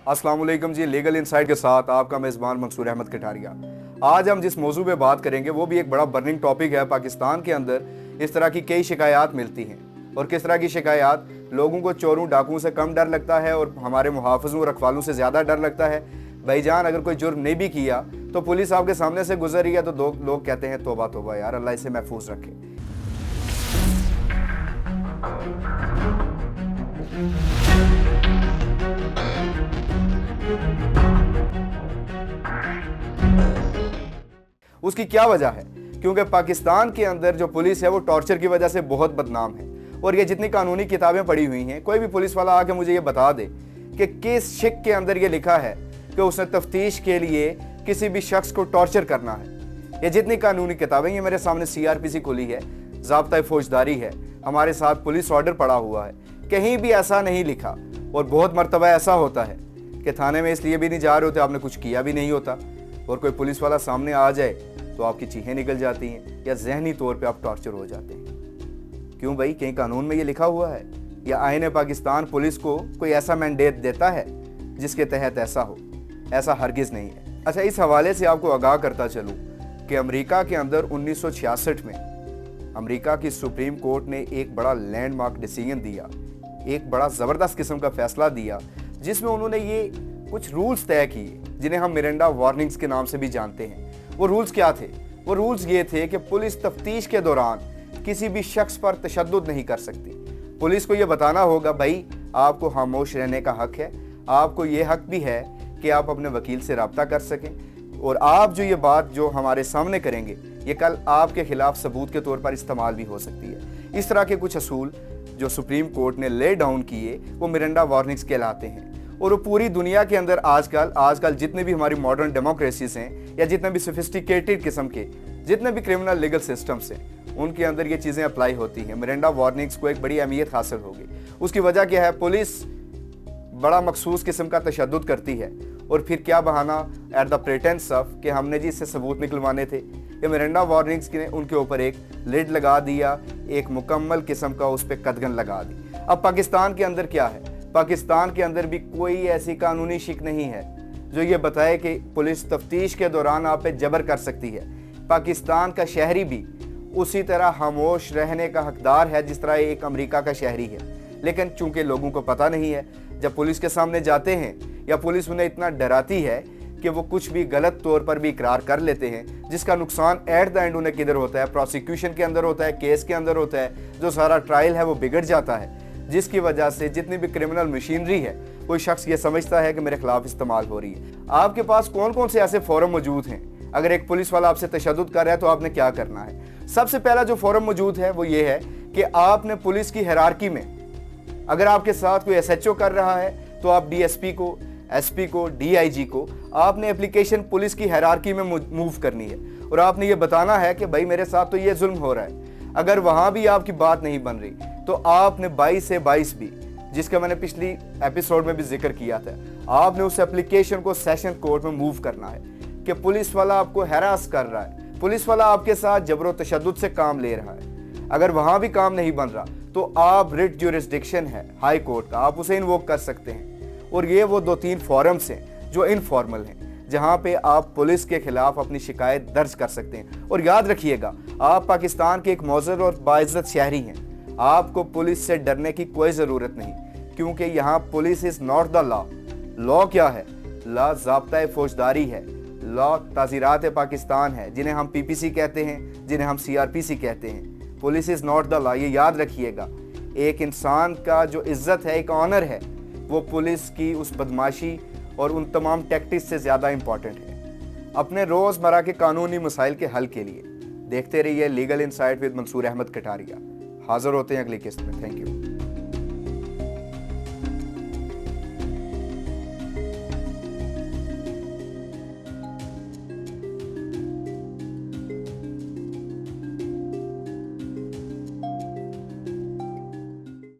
अस्सलाम वालेकुम जी। Legal insight के साथ आपका मेज़बान मंसूर अहमद कटारिया। आज हम जिस मौजू पे बात करेंगे वो भी एक बड़ा बर्निंग टॉपिक है। पाकिस्तान के अंदर इस तरह की कई शिकायत मिलती हैं और किस तरह की शिकायत लोगों को चोरों डाकुओं से कम डर लगता है और हमारे मुहाफ़िज़ों और रखवालों से ज़्यादा डर लगता है। भाईजान, अगर कोई जुर्म नहीं भी किया तो पुलिस आपके सामने से गुजर रही है तो दो लोग कहते हैं तौबा तौबा यार, अल्लाह इसे महफूज रखे। उसकी क्या वजह है? क्योंकि पाकिस्तान के अंदर जो पुलिस है वो टॉर्चर की वजह से बहुत बदनाम है। और ये जितनी कानूनी किताबें पढ़ी हुई हैं, कोई भी पुलिस वाला आके मुझे ये बता दे कि किस शिक के अंदर ये लिखा है कि उसने तफ्तीश के लिए किसी भी शख्स को टॉर्चर करना है। ये जितनी कानूनी किताबें, ये मेरे सामने CRPC खुली है, ज़ाब्ता फौजदारी है, हमारे साथ पुलिस ऑर्डर पड़ा हुआ है, कहीं भी ऐसा नहीं लिखा। और बहुत मरतबा ऐसा होता है कि थाने में इसलिए भी नहीं जा रहे होते, आपने कुछ किया भी नहीं होता, और कोई पुलिस वाला सामने आ जाए तो आपकी चीखें निकल जाती हैं या जहनी तौर पे आप टॉर्चर हो जाते हैं। क्यों भाई? कहीं कानून में ये लिखा हुआ है या आईन पाकिस्तान पुलिस को कोई ऐसा मैंडेट देता है जिसके तहत ऐसा हो? ऐसा हरगिज़ नहीं है। अच्छा, इस हवाले से आपको आगाह करता चलूँ कि अमेरिका के अंदर 1966 में अमेरिका की सुप्रीम कोर्ट ने एक बड़ा लैंडमार्क डिसीजन दिया, एक बड़ा ज़बरदस्त किस्म का फैसला दिया, जिसमें उन्होंने ये कुछ रूल्स तय किए जिन्हें हम मिरांडा वार्निंग्स के नाम से भी जानते हैं। वो रूल्स क्या थे? वो रूल्स ये थे कि पुलिस तफ्तीश के दौरान किसी भी शख्स पर तशद्दुद नहीं कर सकती। पुलिस को ये बताना होगा भाई आपको खामोश रहने का हक है, आपको ये हक भी है कि आप अपने वकील से रब्ता कर सकें, और आप जो ये बात जो हमारे सामने करेंगे ये कल आपके खिलाफ सबूत के तौर पर इस्तेमाल भी हो सकती है। इस तरह के कुछ असूल जो सुप्रीम कोर्ट ने ले डाउन किए वो मिरांडा वार्निंग्स कहलाते हैं। और वो पूरी दुनिया के अंदर आजकल जितने भी हमारी मॉडर्न डेमोक्रेसीज हैं या जितने भी सोफिस्टिकेटेड किस्म के जितने भी क्रिमिनल लीगल सिस्टम्स हैं, उनके अंदर ये चीज़ें अप्लाई होती हैं। मिरांडा वार्निंग्स को एक बड़ी अहमियत हासिल होगी। उसकी वजह क्या है? पुलिस बड़ा मखसूस किस्म का तशद्दुद करती है और फिर क्या बहाना, एट द प्रेटेंस ऑफ कि हमने जी इससे सबूत निकलवाने थे। ये मिरांडा वार्निंग्स ने उनके ऊपर एक लिड लगा दिया, एक मुकम्मल किस्म का उस पर कदगन लगा दी। अब पाकिस्तान के अंदर क्या है? पाकिस्तान के अंदर भी कोई ऐसी कानूनी शिक नहीं है जो ये बताए कि पुलिस तफ्तीश के दौरान आप पे जबर कर सकती है। पाकिस्तान का शहरी भी उसी तरह खामोश रहने का हकदार है जिस तरह एक अमेरिका का शहरी है। लेकिन चूंकि लोगों को पता नहीं है, जब पुलिस के सामने जाते हैं या पुलिस उन्हें इतना डराती है कि वो कुछ भी गलत तौर पर भी इकरार कर लेते हैं, जिसका नुकसान एट द एंड उन्हें किधर होता है? प्रोसिक्यूशन के अंदर होता है, केस के अंदर होता है। जो सारा ट्रायल है वो बिगड़ जाता है, जिसकी वजह से जितनी भी क्रिमिनल मशीनरी है कोई शख्स ये समझता है कि मेरे खिलाफ इस्तेमाल हो रही है। आपके पास कौन कौन से ऐसे फोरम मौजूद हैं? अगर एक पुलिस वाला आपसे तशद्दुद कर रहा है तो आपने क्या करना है? सबसे पहला जो फोरम मौजूद है वो ये है कि आपने पुलिस की हायरार्की में, अगर आपके साथ कोई SHO कर रहा है तो आप DSP को, SP को, DIG को आपने एप्लीकेशन पुलिस की हायरार्की में मूव करनी है और आपने ये बताना है कि भाई मेरे साथ तो ये जुल्म हो रहा है। अगर वहाँ भी आपकी बात नहीं बन रही तो आपने 22 से 22 भी, जिसका मैंने पिछली एपिसोड में भी जिक्र किया था, आपने उस एप्लीकेशन को सेशन कोर्ट में मूव करना है कि पुलिस वाला आपको हैरास कर रहा है, पुलिस वाला आपके साथ जबरो तशद्दुद से काम ले रहा है। अगर वहाँ भी काम नहीं बन रहा तो आप रिट ज्यूरिसडिक्शन है हाई कोर्ट का, आप उसे इन्वोक कर सकते हैं। और ये वो 2-3 फोरम्स हैं जो इनफॉर्मल हैं, जहां पे आप पुलिस के खिलाफ अपनी शिकायत दर्ज कर सकते हैं। और याद रखिएगा, आप पाकिस्तान के एक मौजूद और बाइज्जत शहरी हैं, आपको पुलिस से डरने की कोई ज़रूरत नहीं, क्योंकि यहाँ police is not the law. Law क्या है? लॉ ज़ाब्ता फौजदारी है, लॉ ताज़ीरात पाकिस्तान है, जिन्हें हम PPC कहते हैं, जिन्हें हम CRPC कहते हैं। Police is not the law, ये याद रखिएगा। एक इंसान का जो इज़्ज़त है, एक ऑनर है, वो पुलिस की उस बदमाशी और उन तमाम टैक्टिक्स से ज़्यादा इम्पॉर्टेंट है। अपने रोज़मर्रा के कानूनी मसाइल के हल के लिए देखते रहिए legal insight with Mansoor Ahmed Kataria. हाज़िर होते हैं अगली किस्त में। Thank you.